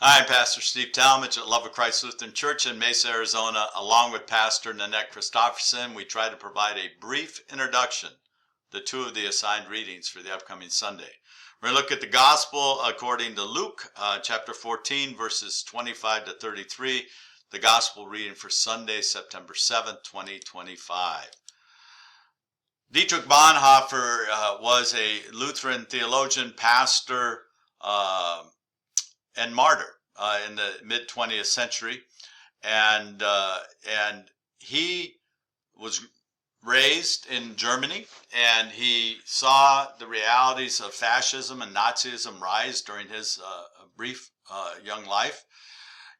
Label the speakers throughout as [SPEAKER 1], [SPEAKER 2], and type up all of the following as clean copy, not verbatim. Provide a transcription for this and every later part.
[SPEAKER 1] I'm Pastor Steve Talmage at Love of Christ Lutheran Church in Mesa, Arizona. Along with Pastor Nanette Christofferson, we try to provide a brief introduction to two of the assigned readings for the upcoming Sunday. We're going to look at the Gospel according to Luke, chapter 14, verses 25 to 33, the Gospel reading for Sunday, September 7th, 2025. Dietrich Bonhoeffer was a Lutheran theologian, pastor, and martyr in the mid-20th century, and he was raised in Germany, and he saw the realities of fascism and Nazism rise during his brief young life,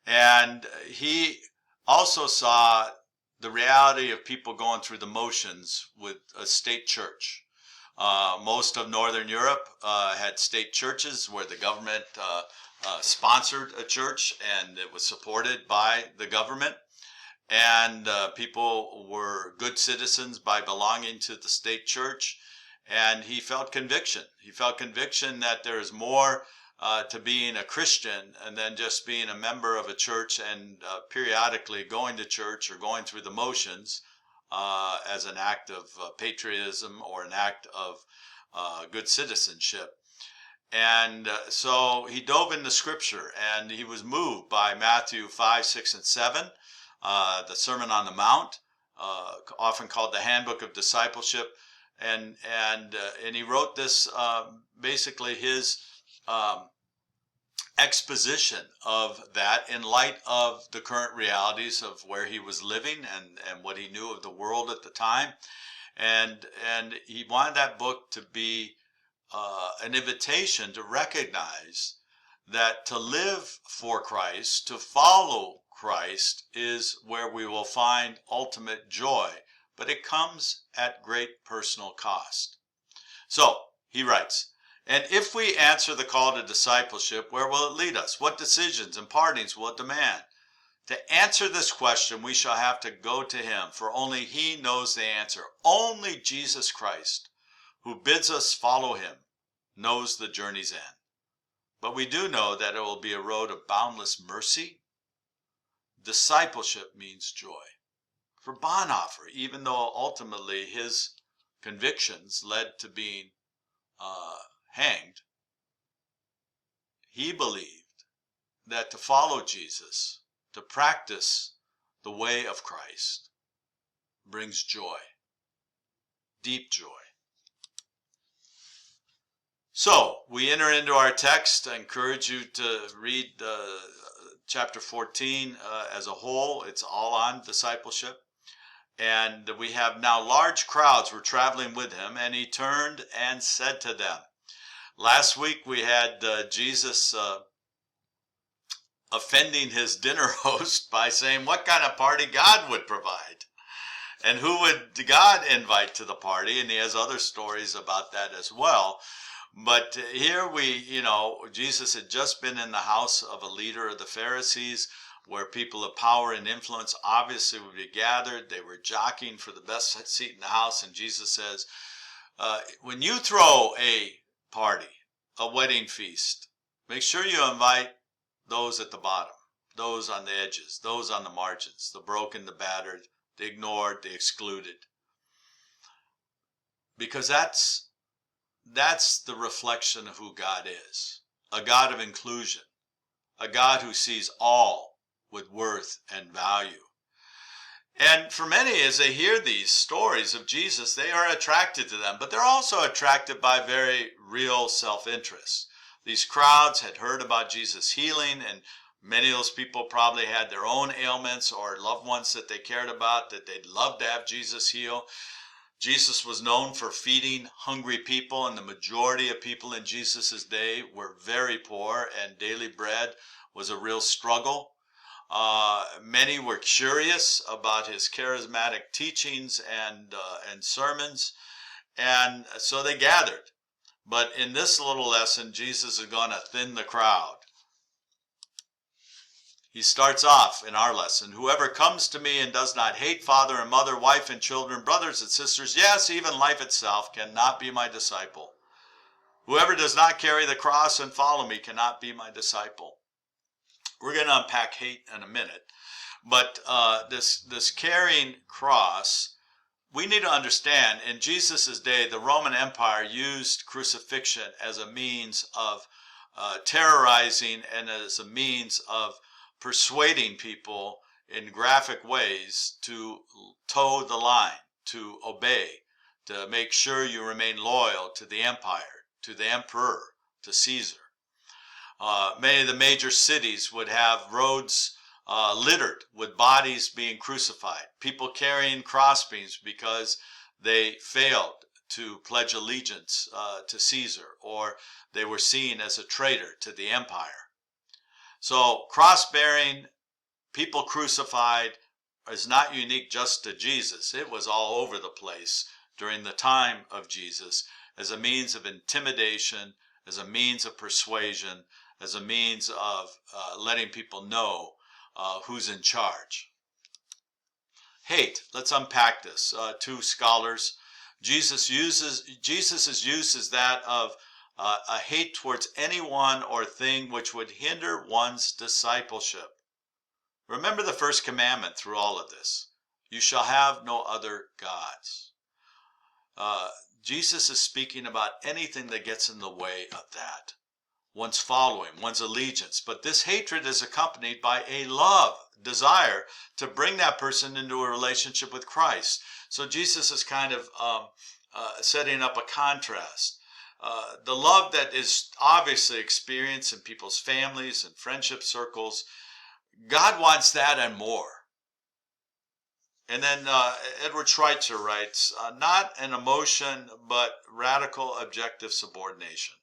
[SPEAKER 1] and he also saw the reality of people going through the motions with a state church. Most of Northern Europe had state churches where the government sponsored a church and it was supported by the government, and people were good citizens by belonging to the state church, and he felt conviction. He felt conviction that there is more to being a Christian and then just being a member of a church and periodically going to church or going through the motions as an act of patriotism or an act of good citizenship. And so he dove into Scripture, and he was moved by Matthew 5, 6, and 7, the Sermon on the Mount, often called the Handbook of Discipleship, and he wrote this, basically his exposition of that in light of the current realities of where he was living and what he knew of the world at the time, and he wanted that book to be an invitation to recognize that to live for Christ, to follow Christ, is where we will find ultimate joy, but it comes at great personal cost. So, he writes, "And if we answer the call to discipleship, where will it lead us? What decisions and partings will it demand? To answer this question, we shall have to go to him, for only he knows the answer. Only Jesus Christ, who bids us follow him, knows the journey's end. But we do know that it will be a road of boundless mercy. Discipleship means joy." For Bonhoeffer, even though ultimately his convictions led to being hanged, he believed that to follow Jesus, to practice the way of Christ, brings joy, deep joy. So, we enter into our text. I encourage you to read chapter 14 as a whole. It's all on discipleship. And we have now large crowds were traveling with him, and he turned and said to them. Last week we had Jesus offending his dinner host by saying what kind of party God would provide. And who would God invite to the party? And he has other stories about that as well. But here Jesus had just been in the house of a leader of the Pharisees, where people of power and influence obviously would be gathered. They were jockeying for the best seat in the house. And Jesus says, when you throw a party, a wedding feast, make sure you invite those at the bottom, those on the edges, those on the margins, the broken, the battered, the ignored, the excluded. Because that's the reflection of who God is, a God of inclusion, a God who sees all with worth and value. And for many, as they hear these stories of Jesus, they are attracted to them, but they're also attracted by very real self-interest. These crowds had heard about Jesus' healing, and many of those people probably had their own ailments or loved ones that they cared about that they'd love to have Jesus heal. Jesus was known for feeding hungry people, and the majority of people in Jesus' day were very poor, and daily bread was a real struggle. Many were curious about his charismatic teachings and sermons, and so they gathered. But in this little lesson, Jesus is going to thin the crowd. He starts off in our lesson, "Whoever comes to me and does not hate father and mother, wife and children, brothers and sisters, yes, even life itself, cannot be my disciple. Whoever does not carry the cross and follow me cannot be my disciple. We're going to unpack hate in a minute. But this carrying cross, we need to understand, in Jesus' day, the Roman Empire used crucifixion as a means of terrorizing and as a means of persuading people in graphic ways to toe the line, to obey, to make sure you remain loyal to the empire, to the emperor, to Caesar. Many of the major cities would have roads littered with bodies being crucified, people carrying crossbeams because they failed to pledge allegiance to Caesar, or they were seen as a traitor to the empire. So cross-bearing, people crucified, is not unique just to Jesus. It was all over the place during the time of Jesus as a means of intimidation, as a means of persuasion, as a means of letting people know who's in charge. Hate. Let's unpack this. Two scholars. Jesus' use is that of a hate towards anyone or thing which would hinder one's discipleship. Remember the first commandment through all of this. You shall have no other gods. Jesus is speaking about anything that gets in the way of that. One's following, one's allegiance. But this hatred is accompanied by a love, desire to bring that person into a relationship with Christ. So Jesus is kind of setting up a contrast. The love that is obviously experienced in people's families and friendship circles, God wants that and more. And then Edward Schweitzer writes, not an emotion, but radical objective subordination.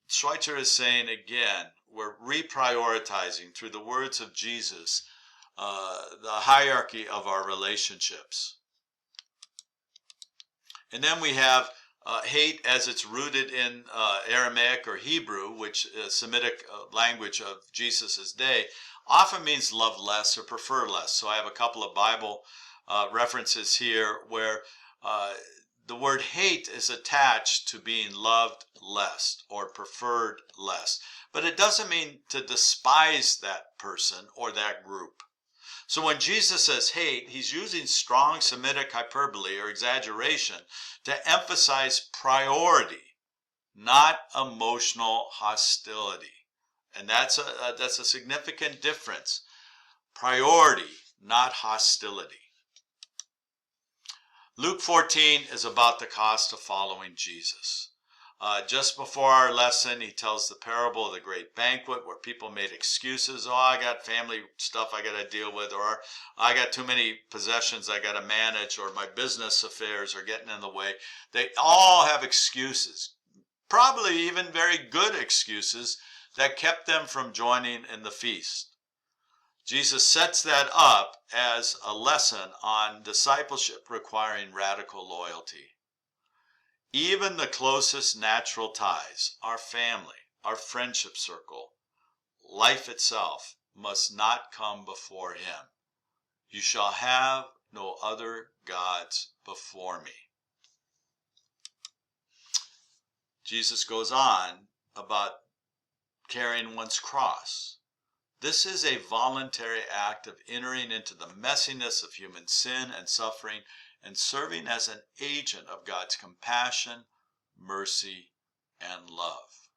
[SPEAKER 1] Schweitzer is saying again, we're reprioritizing through the words of Jesus the hierarchy of our relationships. And then we have hate as it's rooted in Aramaic or Hebrew, which is Semitic language of Jesus' day, often means love less or prefer less. So I have a couple of Bible references here where the word hate is attached to being loved less or preferred less. But it doesn't mean to despise that person or that group. So when Jesus says hate, he's using strong Semitic hyperbole or exaggeration to emphasize priority, not emotional hostility. And that's a significant difference. Priority, not hostility. Luke 14 is about the cost of following Jesus. Just before our lesson, he tells the parable of the great banquet where people made excuses. Oh, I got family stuff I got to deal with, or I got too many possessions I got to manage, or my business affairs are getting in the way. They all have excuses, probably even very good excuses that kept them from joining in the feast. Jesus sets that up as a lesson on discipleship requiring radical loyalty. Even the closest natural ties, our family, our friendship circle, life itself, must not come before him. You shall have no other gods before me. Jesus goes on about carrying one's cross. This is a voluntary act of entering into the messiness of human sin and suffering and serving as an agent of God's compassion, mercy, and love.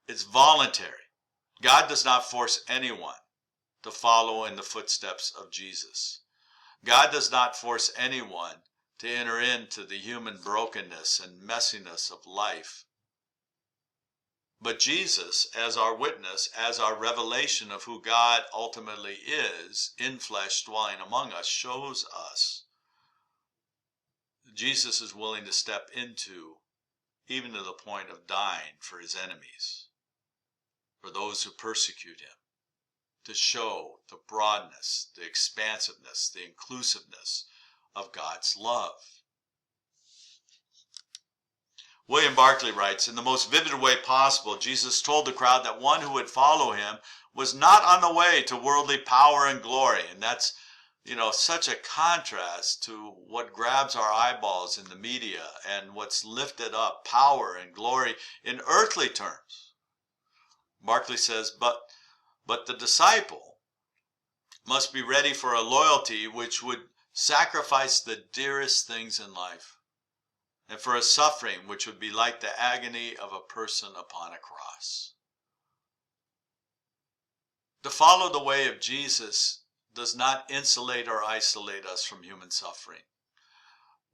[SPEAKER 1] It's voluntary. God does not force anyone to follow in the footsteps of Jesus. God does not force anyone to enter into the human brokenness and messiness of life. But Jesus, as our witness, as our revelation of who God ultimately is, in flesh dwelling among us, shows us Jesus is willing to step into, even to the point of dying for his enemies, for those who persecute him, to show the broadness, the expansiveness, the inclusiveness of God's love. William Barclay writes, in the most vivid way possible, Jesus told the crowd that one who would follow him was not on the way to worldly power and glory. And that's, such a contrast to what grabs our eyeballs in the media and what's lifted up, power and glory in earthly terms. Barclay says, but the disciple must be ready for a loyalty which would sacrifice the dearest things in life, and for a suffering which would be like the agony of a person upon a cross. To follow the way of Jesus does not insulate or isolate us from human suffering.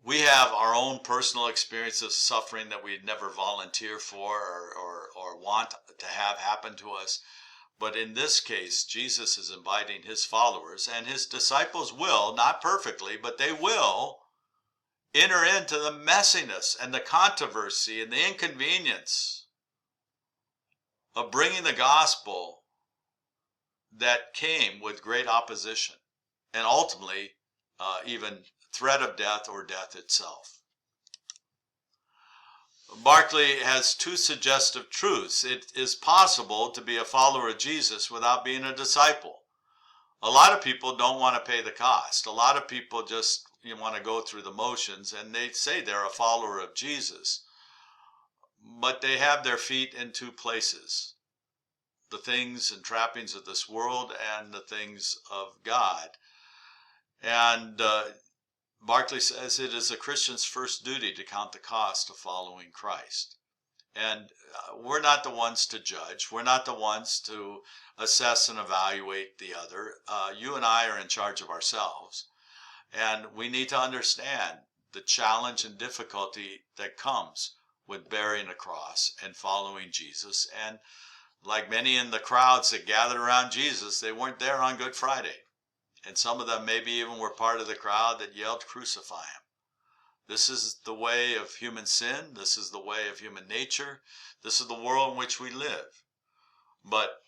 [SPEAKER 1] We have our own personal experience of suffering that we'd never volunteer for or want to have happen to us. But in this case, Jesus is inviting his followers, and his disciples will, not perfectly, but they will enter into the messiness and the controversy and the inconvenience of bringing the gospel that came with great opposition and ultimately even threat of death or death itself. Barclay has two suggestive truths. It is possible to be a follower of Jesus without being a disciple. A lot of people don't want to pay the cost. A lot of people just want to go through the motions, and they say they're a follower of Jesus, but they have their feet in two places: the things and trappings of this world and the things of God. And Barclay says it is a Christian's first duty to count the cost of following Christ. And we're not the ones to judge. We're not the ones to assess and evaluate the other. You and I are in charge of ourselves. And we need to understand the challenge and difficulty that comes with bearing a cross and following Jesus. And like many in the crowds that gathered around Jesus, they weren't there on Good Friday. And some of them maybe even were part of the crowd that yelled, "Crucify him." This is the way of human sin. This is the way of human nature. This is the world in which we live. But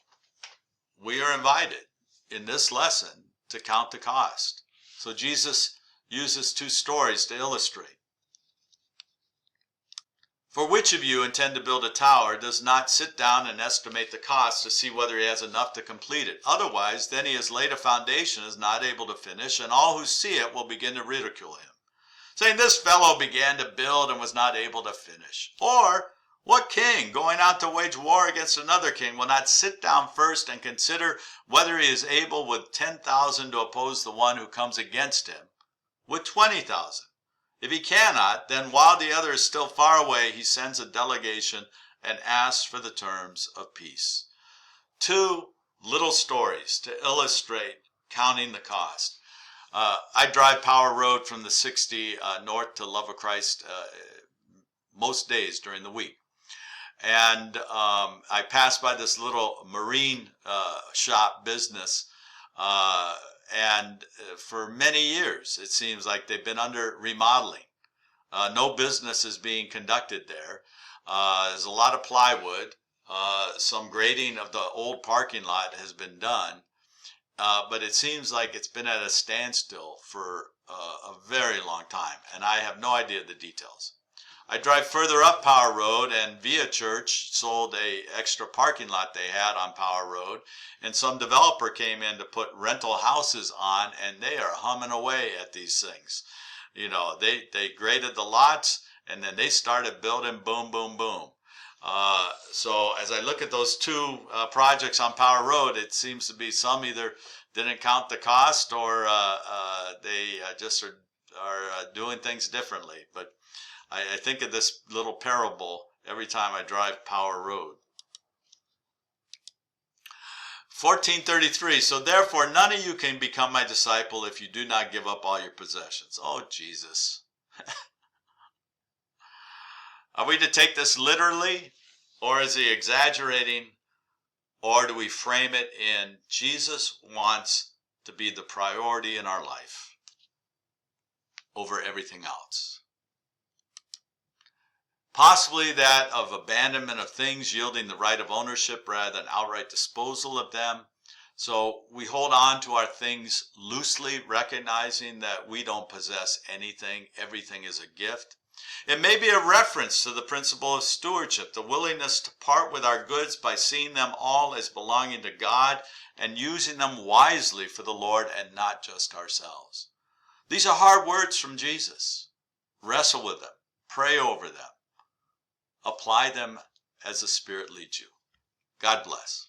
[SPEAKER 1] we are invited in this lesson to count the cost. So Jesus uses two stories to illustrate. For which of you intend to build a tower does not sit down and estimate the cost to see whether he has enough to complete it? Otherwise, then he has laid a foundation, is not able to finish, and all who see it will begin to ridicule him, saying, "This fellow began to build and was not able to finish." Or, what king, going out to wage war against another king, will not sit down first and consider whether he is able with 10,000 to oppose the one who comes against him with 20,000? If he cannot, then while the other is still far away, he sends a delegation and asks for the terms of peace. Two little stories to illustrate counting the cost. I drive Power Road from the 60 north to Love of Christ most days during the week. And I pass by this little marine shop business, and for many years it seems like they've been under remodeling. No business is being conducted there. There's a lot of plywood. Some grading of the old parking lot has been done, but it seems like it's been at a standstill for a very long time, and I have no idea the details. I drive further up Power Road, and Via Church sold a extra parking lot they had on Power Road, and some developer came in to put rental houses on, and they are humming away at these things. They graded the lots, and then they started building, boom, boom, boom. So as I look at those two projects on Power Road, it seems to be some either didn't count the cost, or they just are doing things differently. But I think of this little parable every time I drive Power Road. 1433, so therefore none of you can become my disciple if you do not give up all your possessions. Oh, Jesus. Are we to take this literally, or is he exaggerating, or do we frame it in Jesus wants to be the priority in our life over everything else? Possibly that of abandonment of things, yielding the right of ownership rather than outright disposal of them. So we hold on to our things loosely, recognizing that we don't possess anything. Everything is a gift. It may be a reference to the principle of stewardship, the willingness to part with our goods by seeing them all as belonging to God and using them wisely for the Lord and not just ourselves. These are hard words from Jesus. Wrestle with them. Pray over them. Apply them as the Spirit leads you. God bless.